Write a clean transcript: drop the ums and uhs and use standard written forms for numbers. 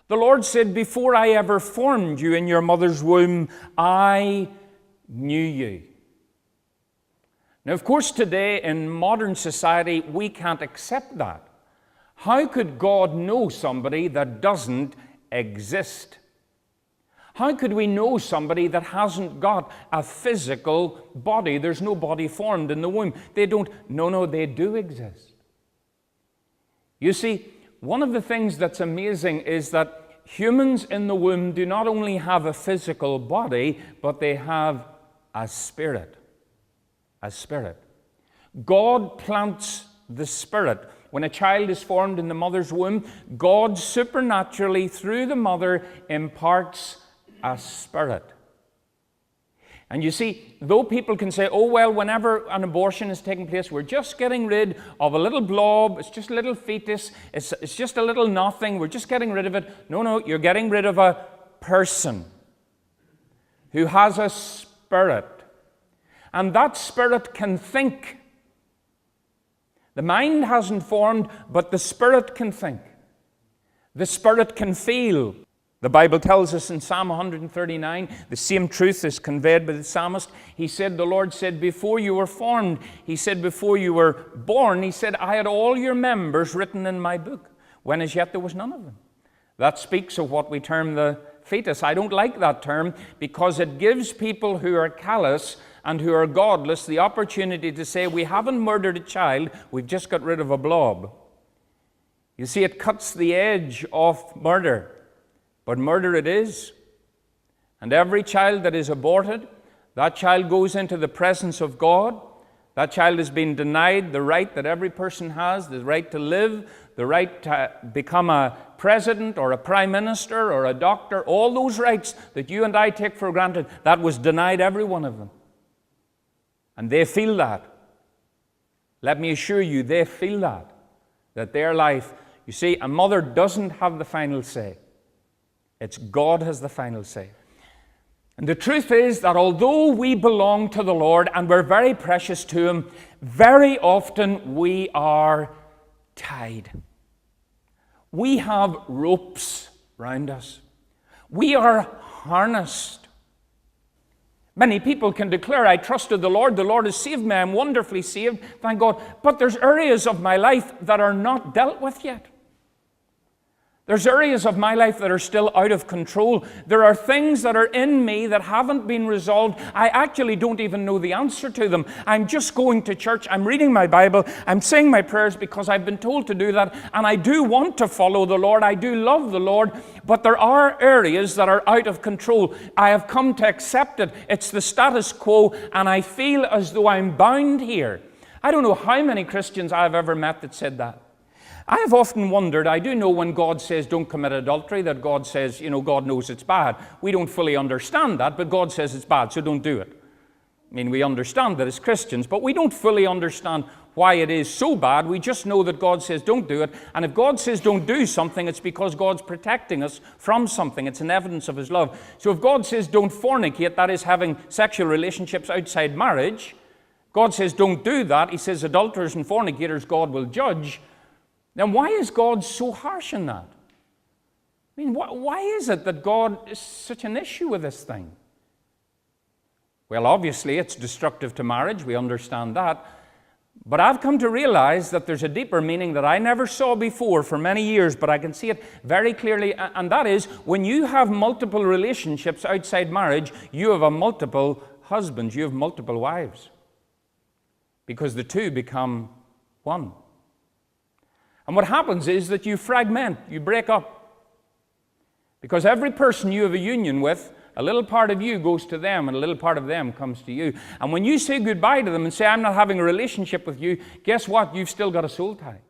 The Lord said, before I ever formed you in your mother's womb, I knew you. Now, of course, today in modern society, we can't accept that. How could God know somebody that doesn't exist? How could we know somebody that hasn't got a physical body? There's no body formed in the womb. They don't. No, they do exist. You see, one of the things that's amazing is that humans in the womb do not only have a physical body, but they have a spirit. A spirit. God plants the spirit. When a child is formed in the mother's womb, God supernaturally, through the mother, imparts a spirit. And you see, though people can say, oh, well, whenever an abortion is taking place, we're just getting rid of a little blob, it's just a little fetus, it's just a little nothing, we're just getting rid of it. No, you're getting rid of a person who has a spirit. And that spirit can think. The mind hasn't formed, but the spirit can think. The spirit can feel. The Bible tells us in Psalm 139, the same truth is conveyed by the psalmist. He said, the Lord said, before you were formed, he said, before you were born, he said, I had all your members written in my book, when as yet there was none of them. That speaks of what we term the fetus. I don't like that term because it gives people who are callous and who are godless the opportunity to say, we haven't murdered a child, we've just got rid of a blob. You see, it cuts the edge off murder. But murder it is. And every child that is aborted, that child goes into the presence of God. That child has been denied the right that every person has, the right to live, the right to become a president or a prime minister or a doctor. All those rights that you and I take for granted, that was denied every one of them. And they feel that. Let me assure you, they feel that their life, you see, a mother doesn't have the final say. It's God has the final say. And the truth is that although we belong to the Lord and we're very precious to Him, very often we are tied. We have ropes round us. We are harnessed. Many people can declare, I trusted the Lord has saved me, I'm wonderfully saved, thank God. But there's areas of my life that are not dealt with yet. There's areas of my life that are still out of control. There are things that are in me that haven't been resolved. I actually don't even know the answer to them. I'm just going to church. I'm reading my Bible. I'm saying my prayers because I've been told to do that. And I do want to follow the Lord. I do love the Lord. But there are areas that are out of control. I have come to accept it. It's the status quo. And I feel as though I'm bound here. I don't know how many Christians I've ever met that said that. I have often wondered, I do know when God says don't commit adultery, that God says, God knows it's bad. We don't fully understand that, but God says it's bad, so don't do it. I mean, we understand that as Christians, but we don't fully understand why it is so bad. We just know that God says don't do it. And if God says don't do something, it's because God's protecting us from something. It's an evidence of His love. So if God says don't fornicate, that is having sexual relationships outside marriage, God says don't do that. He says adulterers and fornicators God will judge. Then why is God so harsh in that? I mean, why is it that God is such an issue with this thing? Well, obviously, it's destructive to marriage. We understand that. But I've come to realize that there's a deeper meaning that I never saw before for many years, but I can see it very clearly. And that is, when you have multiple relationships outside marriage, you have multiple husbands, you have multiple wives. Because the two become one. And what happens is that you fragment, you break up. Because every person you have a union with, a little part of you goes to them and a little part of them comes to you. And when you say goodbye to them and say, I'm not having a relationship with you, guess what? You've still got a soul tie.